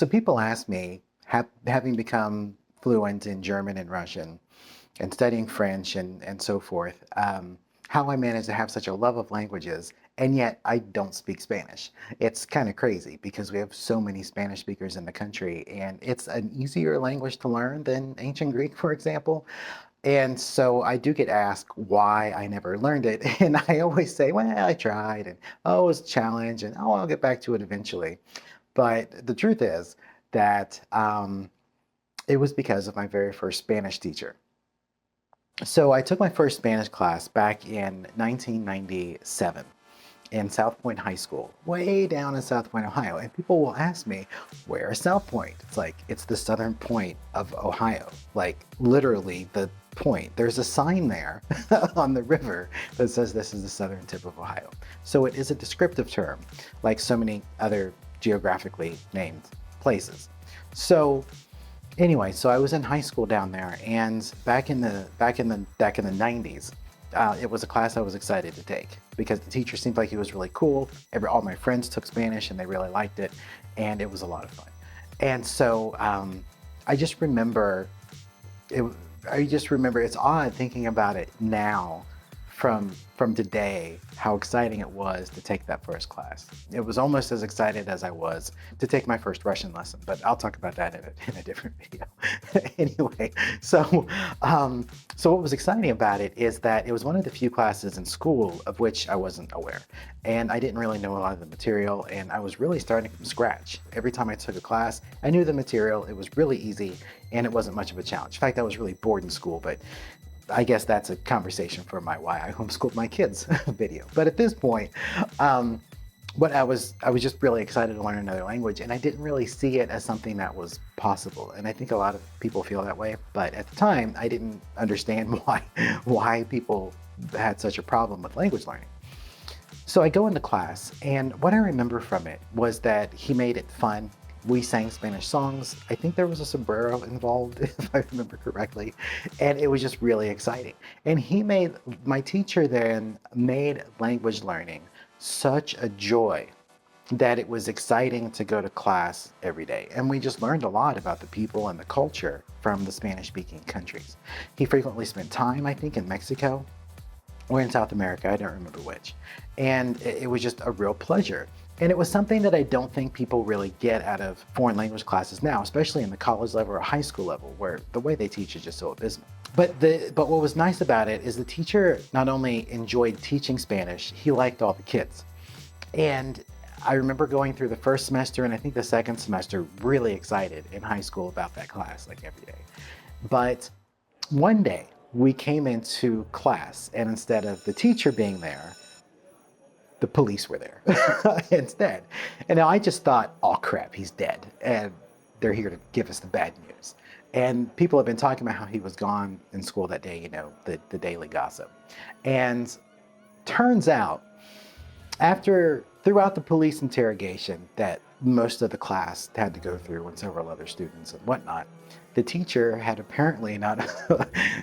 So people ask me, having become fluent in German and Russian and studying French and so forth, how I managed to have such a love of languages, and yet I don't speak Spanish. It's kind of crazy because we have so many Spanish speakers in the country, and it's an easier language to learn than ancient Greek, for example. And so I do get asked why I never learned it. And I always say, well, I tried, and oh, it was a challenge, and oh, I'll get back to it eventually. But the truth is that it was because of my very first Spanish teacher. So I took my first Spanish class back in 1997 in South Point High School, way down in South Point, Ohio. And people will ask me, where is South Point? It's like, it's the southern point of Ohio, like literally the point. There's a sign there on the river that says this is the southern tip of Ohio. So it is a descriptive term, like so many other geographically named places. So anyway, so I was in high school down there, and back in the 90s, it was a class I was excited to take because the teacher seemed like he was really cool. All my friends took Spanish and they really liked it, and it was a lot of fun. And so I just remember it. I just remember it's odd thinking about it now from today, how exciting it was to take that first class. It was almost as excited as I was to take my first Russian lesson, but I'll talk about that in a different video. Anyway, so what was exciting about it is that it was one of the few classes in school of which I wasn't aware. And I didn't really know a lot of the material, and I was really starting from scratch. Every time I took a class, I knew the material, it was really easy, and it wasn't much of a challenge. In fact, I was really bored in school, but I guess that's a conversation for my why I homeschooled my kids video. But at this point, what I was just really excited to learn another language, and I didn't really see it as something that was possible. And I think a lot of people feel that way. But at the time, I didn't understand why people had such a problem with language learning. So I go into class, and what I remember from it was that he made it fun. We sang Spanish songs. I think there was a sombrero involved, if I remember correctly. And it was just really exciting. And my teacher then made language learning such a joy that it was exciting to go to class every day. And we just learned a lot about the people and the culture from the Spanish-speaking countries. He frequently spent time, I think, in Mexico or in South America, I don't remember which. And it was just a real pleasure. And it was something that I don't think people really get out of foreign language classes now, especially in the college level or high school level, where the way they teach is just so abysmal. But what was nice about it is the teacher not only enjoyed teaching Spanish, he liked all the kids. And I remember going through the first semester and I think the second semester really excited in high school about that class, like every day. But one day we came into class, and instead of the teacher being there, the police were there instead. And now I just thought, oh crap, he's dead. And they're here to give us the bad news. And people have been talking about how he was gone in school that day, you know, the daily gossip. And turns out, throughout the police interrogation that most of the class had to go through, and several other students and whatnot, the teacher had apparently not,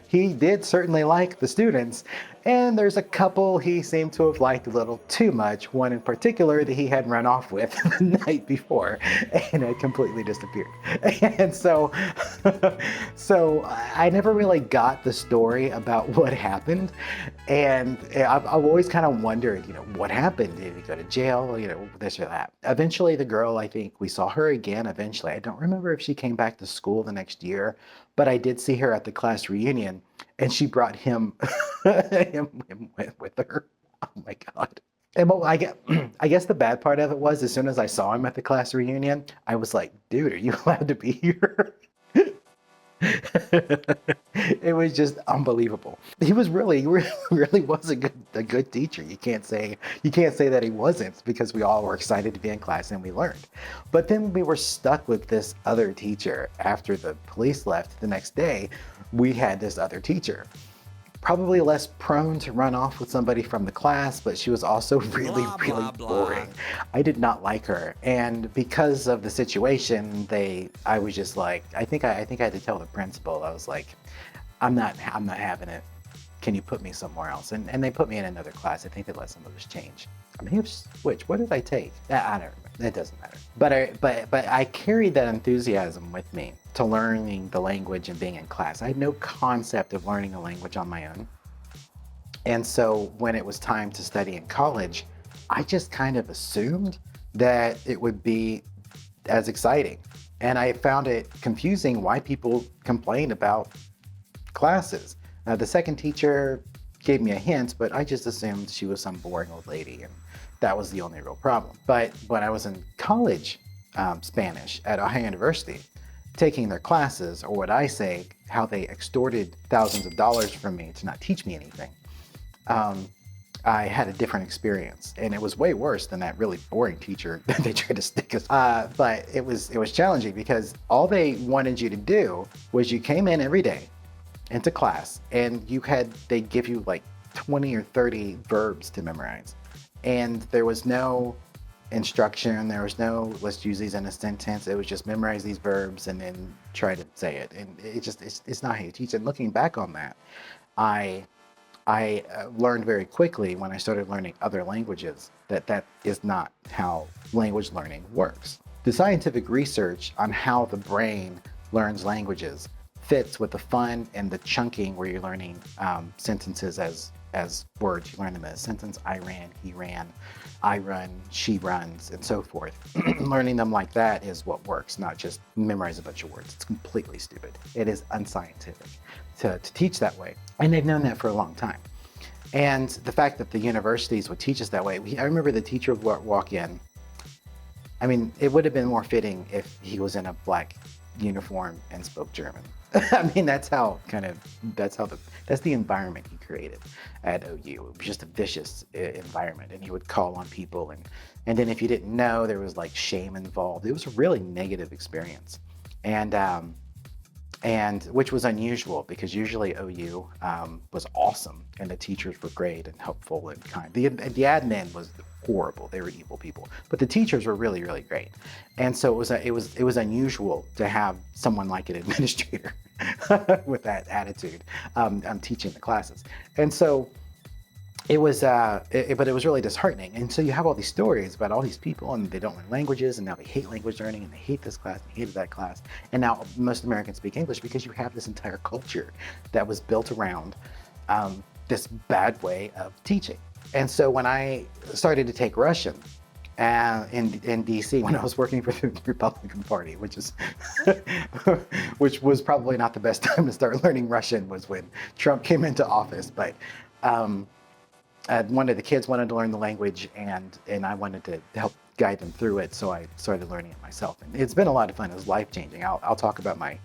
he did certainly like the students, and there's a couple he seemed to have liked a little too much, one in particular that he had run off with the night before and had completely disappeared. And so I never really got the story about what happened, and I've always kind of wondered, you know, what happened? Did he go to jail? You know, this or that. Eventually the girl, I think we saw her again eventually. I don't remember if she came back to school the next year, but I did see her at the class reunion, and she brought him, him with her. Oh my God. And what I guess the bad part of it was, as soon as I saw him at the class reunion, I was like, dude, are you allowed to be here? It was just unbelievable. He really was a good teacher. You can't say that he wasn't, because we all were excited to be in class and we learned. But then we were stuck with this other teacher. After the police left the next day, we had this other teacher. Probably less prone to run off with somebody from the class, but she was also really boring. I did not like her, and because of the situation, I was just like, I think I had to tell the principal. I was like, I'm not having it. Can you put me somewhere else? And they put me in another class. I think they let some of us change. I may have switched. What did I take? I don't remember. it doesn't matter. But I carried that enthusiasm with me to learning the language and being in class. I had no concept of learning a language on my own. And so when it was time to study in college, I just kind of assumed that it would be as exciting. And I found it confusing why people complain about classes. The second teacher gave me a hint, but I just assumed she was some boring old lady, and that was the only real problem. But when I was in college, Spanish at Ohio University, taking their classes, or what I say, how they extorted thousands of dollars from me to not teach me anything, I had a different experience, and it was way worse than that really boring teacher that they tried to stick us. But it was challenging because all they wanted you to do was you came in every day into class, and they'd give you like 20 or 30 verbs to memorize, and there was no instruction. There was no let's use these in a sentence. It was just memorize these verbs and then try to say it, and it's not how you teach. And looking back on that, I learned very quickly when I started learning other languages that is not how language learning works. The scientific research on how the brain learns languages fits with the fun and the chunking, where you're learning sentences as words. You learn them as a sentence. I ran, he ran, I run, she runs, and so forth. Learning them like that is what works, not just memorize a bunch of words. It's completely stupid. It is unscientific to teach that way. And they've known that for a long time. And the fact that the universities would teach us that way, I remember the teacher would walk in. I mean, it would have been more fitting if he was in a black uniform and spoke German. I mean, that's the environment he created at OU. It was just a vicious environment, and he would call on people, and then if you didn't know, there was like shame involved. It was a really negative experience, and which was unusual because usually OU was awesome, and the teachers were great and helpful and kind. The admin was horrible; they were evil people, but the teachers were really, really great. And so it was unusual to have someone like an administrator with that attitude teaching the classes. And so it was, but it was really disheartening. And so you have all these stories about all these people, and they don't learn languages, and now they hate language learning, and they hate this class, and they hated that class. And now most Americans speak English because you have this entire culture that was built around this bad way of teaching. And so when I started to take Russian in DC, when I was working for the Republican Party, which was probably not the best time to start learning Russian, was when Trump came into office. But one of the kids wanted to learn the language, and I wanted to help guide them through it, so I started learning it myself. And it's been a lot of fun. It was life-changing. I'll talk about my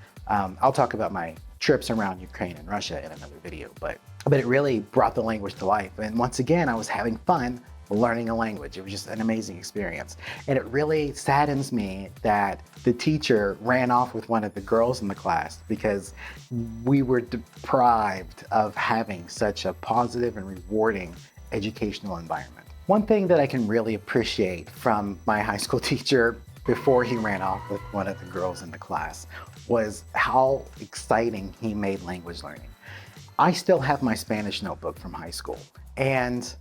trips around Ukraine and Russia in another video, but it really brought the language to life. And once again, I was having fun learning a language. It was just an amazing experience. And it really saddens me that the teacher ran off with one of the girls in the class because we were deprived of having such a positive and rewarding educational environment. One thing that I can really appreciate from my high school teacher before he ran off with one of the girls in the class was how exciting he made language learning. I still have my Spanish notebook from high school, and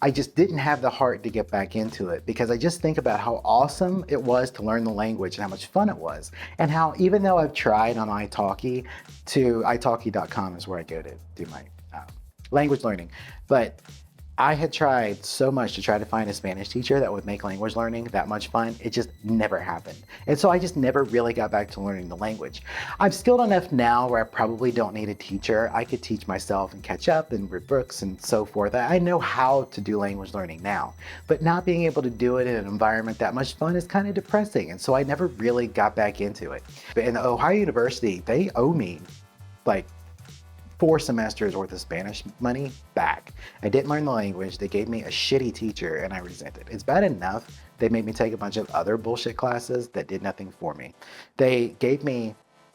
I just didn't have the heart to get back into it because I just think about how awesome it was to learn the language and how much fun it was. And how, even though I've tried on italki, italki.com is where I go to do my language learning, but I had tried so much to try to find a Spanish teacher that would make language learning that much fun. It just never happened. And so I just never really got back to learning the language. I'm skilled enough now where I probably don't need a teacher. I could teach myself and catch up and read books and so forth. I know how to do language learning now, but not being able to do it in an environment that much fun is kind of depressing. And so I never really got back into it. But in Ohio University, they owe me like 4 semesters worth of Spanish money back. I didn't learn the language. They gave me a shitty teacher, and I resent it. It's bad enough they made me take a bunch of other bullshit classes that did nothing for me. They gave me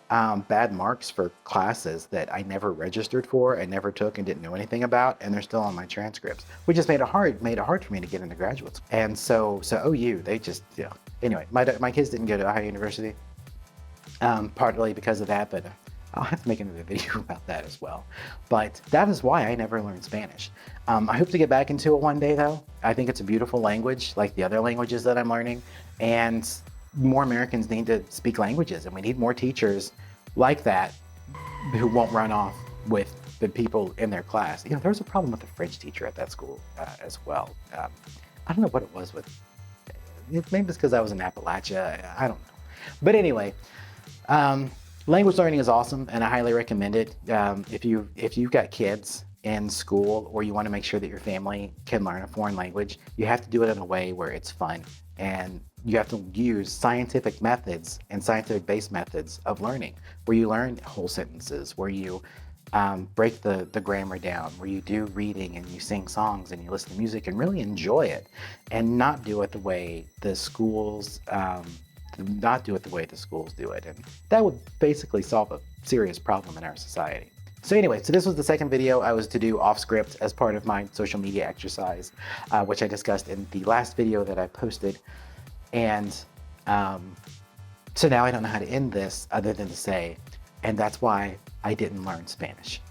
bad marks for classes that I never registered for, I never took, and didn't know anything about, and they're still on my transcripts, which just made it hard for me to get into graduate school. And so OU, they just, Anyway, my kids didn't go to Ohio University, partly because of that, but I'll have to make another video about that as well. But that is why I never learned Spanish. I hope to get back into it one day though. I think it's a beautiful language like the other languages that I'm learning. And more Americans need to speak languages, and we need more teachers like that who won't run off with the people in their class. You know, there was a problem with the French teacher at that school as well. I don't know what it was with, maybe it's because I was in Appalachia, I don't know. But anyway, language learning is awesome, and I highly recommend it. If you've got kids in school, or you want to make sure that your family can learn a foreign language, you have to do it in a way where it's fun, and you have to use scientific methods and scientific-based methods of learning, where you learn whole sentences, where you break the grammar down, where you do reading and you sing songs and you listen to music and really enjoy it, and not do it the way the schools do it. And that would basically solve a serious problem in our society. So anyway, so this was the second video I was to do off script as part of my social media exercise, which I discussed in the last video that I posted. And so now I don't know how to end this other than to say, and that's why I didn't learn Spanish.